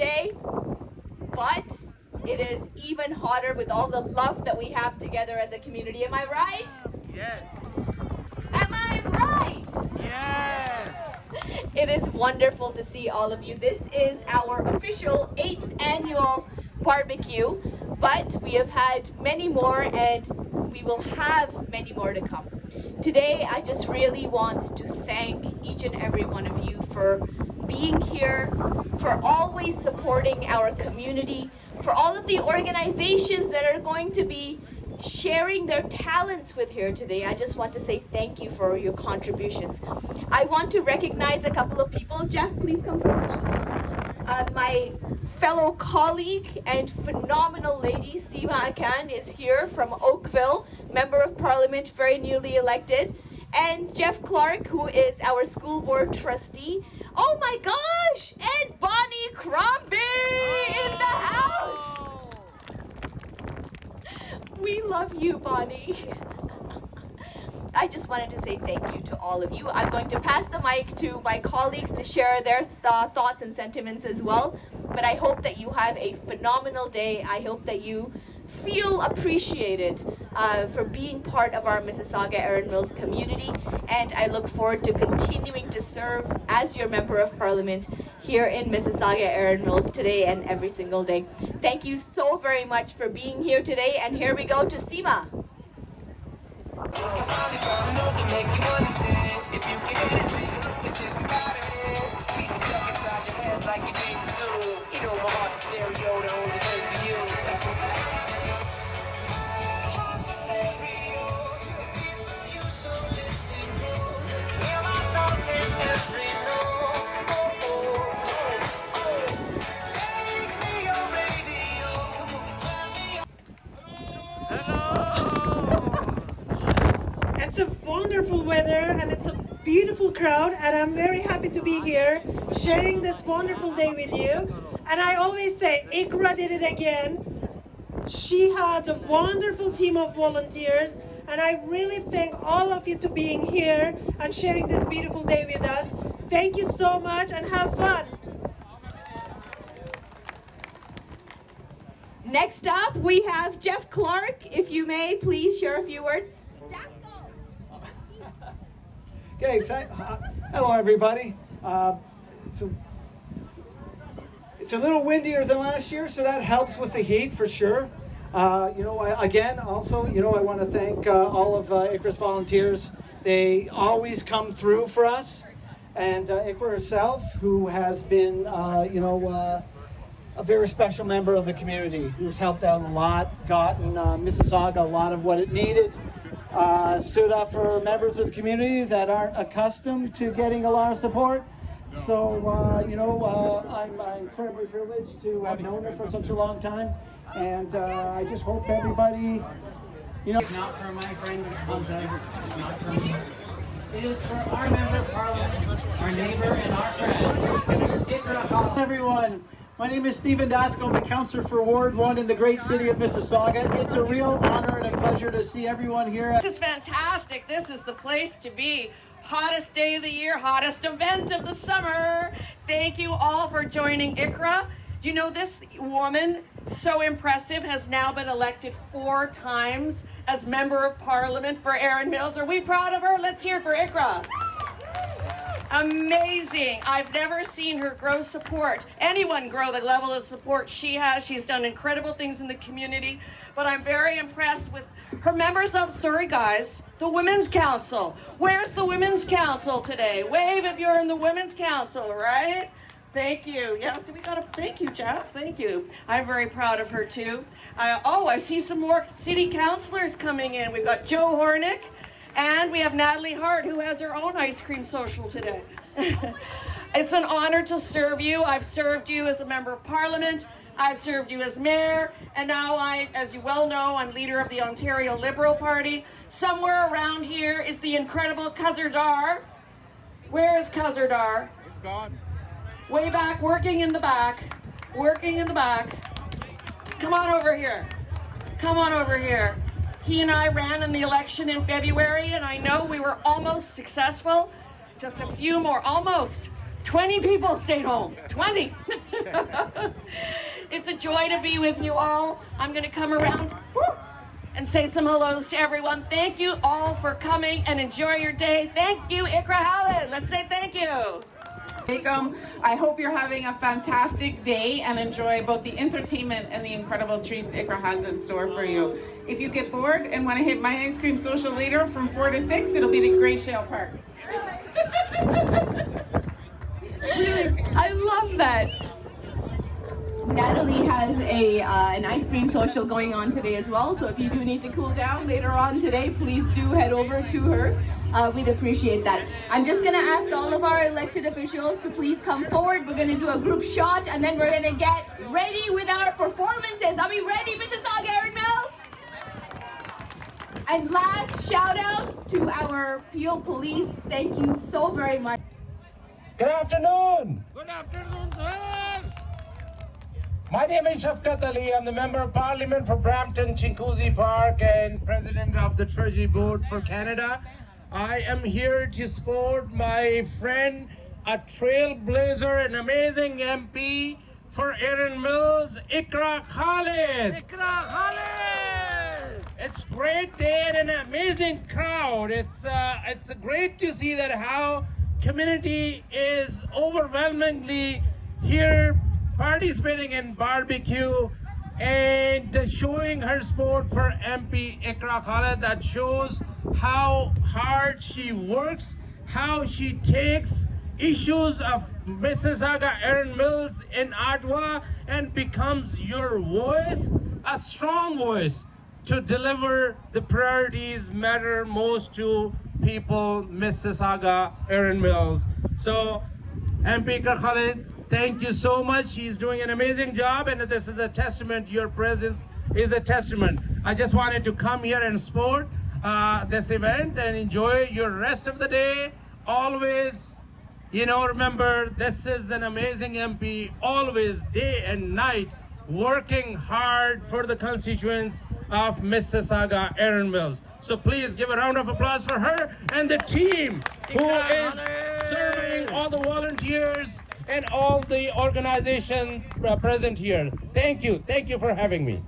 day, but it is even hotter with all the love that we have together as a community. Am I right? Yes. Am I right? Yes. It is wonderful to see all of you. This is our official 8th annual barbecue, but we have had many more and we will have many more to come. Today, I just really want to thank each and every one of you for being here, for always supporting our community, for all of the organizations that are going to be sharing their talents with here today. I just want to say thank you for your contributions. I want to recognize a couple of people. Jeff, please come forward also. My fellow colleague and phenomenal lady, Seema Akan, is here from Oakville, Member of Parliament, very newly elected. And Jeff Clark, who is our school board trustee. Oh my gosh! And Bonnie Crombie in the house! We love you, Bonnie. I just wanted to say thank you to all of you. I'm going to pass the mic to my colleagues to share their thoughts and sentiments as well. But I hope that you have a phenomenal day. I hope that you feel appreciated for being part of our Mississauga Erin Mills community. And I look forward to continuing to serve as your Member of Parliament here in Mississauga Erin Mills today and every single day. Thank you so very much for being here today. And here we go to Seema. It's a wonderful weather and it's a beautiful crowd, and I'm very happy to be here sharing this wonderful day with you. And I always say, Iqra did it again. She has a wonderful team of volunteers, and I really thank all of you to being here and sharing this beautiful day with us. Thank you so much and have fun. Next up, we have Jeff Clark. If you may, please share a few words. Okay, hello everybody. It's a little windier than last year, so that helps with the heat for sure. I want to thank all of Iqra's volunteers. They always come through for us. And Iqra herself, who has been, a very special member of the community, who's helped out a lot, gotten Mississauga a lot of what it needed. Stood up for members of the community that aren't accustomed to getting a lot of support. So, I'm incredibly privileged to have known her for such a long time. And I just hope everybody, It's not for my friend Hamza, it's not for me. It is for our Member of Parliament, our neighbor, and our friend, Iqra. Everyone. My name is Stephen Dasko. I'm the Councillor for Ward 1 in the great city of Mississauga. It's a real honor and a pleasure to see everyone here. This is fantastic. This is the place to be. Hottest day of the year, hottest event of the summer. Thank you all for joining Iqra. Do you know this woman, so impressive, has now been elected 4 times as Member of Parliament for Erin Mills. Are we proud of her? Let's hear it for Iqra. Amazing. I've never seen her grow support. Anyone grow the level of support she has. She's done incredible things in the community. But I'm very impressed with her members of, sorry guys, the Women's Council. Where's the Women's Council today? Wave if you're in the Women's Council, right? Thank you. Yeah, so we got to thank you, Jeff. Thank you. I'm very proud of her too. I see some more city councillors coming in. We've got Joe Hornick. And we have Natalie Hart, who has her own ice cream social today. It's an honor to serve you. I've served you as a Member of Parliament. I've served you as Mayor. And now as you well know, I'm leader of the Ontario Liberal Party. Somewhere around here is the incredible Khazardar. Where is Khazardar? It's gone. Way back, working in the back. Working in the back. Come on over here. Come on over here. He and I ran in the election in February, and I know we were almost successful. Just a few more, almost. 20 people stayed home. 20. It's a joy to be with you all. I'm going to come around and say some hellos to everyone. Thank you all for coming and enjoy your day. Thank you, Iqra, Khalid. Let's say thank you. I hope you're having a fantastic day and enjoy both the entertainment and the incredible treats Iqra has in store for you. If you get bored and want to hit my ice cream social later from 4 to 6, it'll be at Grey Shale Park. I love that. Natalie has an ice cream social going on today as well, so if you do need to cool down later on today, please do head over to her. We'd appreciate that. I'm just going to ask all of our elected officials to please come forward. We're going to do a group shot, and then we're going to get ready with our performances. Are we ready, Mississauga, Erin Mills? And last shout out to our Peel Police. Thank you so very much. Good afternoon. Good afternoon, sir. My name is Shafkat Ali. I'm the Member of Parliament for Brampton, Chinguacousy Park, and President of the Treasury Board for Canada. I am here to support my friend, a trailblazer, an amazing MP for Erin Mills, Iqra Khalid. Iqra Khalid. It's a great day and an amazing crowd. It's great to see that how community is overwhelmingly here participating in barbecue and showing her support for MP Iqra Khalid. That shows how hard she works, how she takes issues of Mississauga, Erin Mills in Ottawa and becomes your voice, a strong voice to deliver the priorities matter most to people, Mississauga, Erin Mills. So, MP Iqra Khalid, thank you so much. She's doing an amazing job, and this is a testament. Your presence is a testament. I just wanted to come here and support this event and enjoy your rest of the day. Always, remember, this is an amazing MP, always, day and night, working hard for the constituents of Mississauga, Erin Mills. So please give a round of applause for her and the team who is serving, all the volunteers and all the organization present here. Thank you for having me.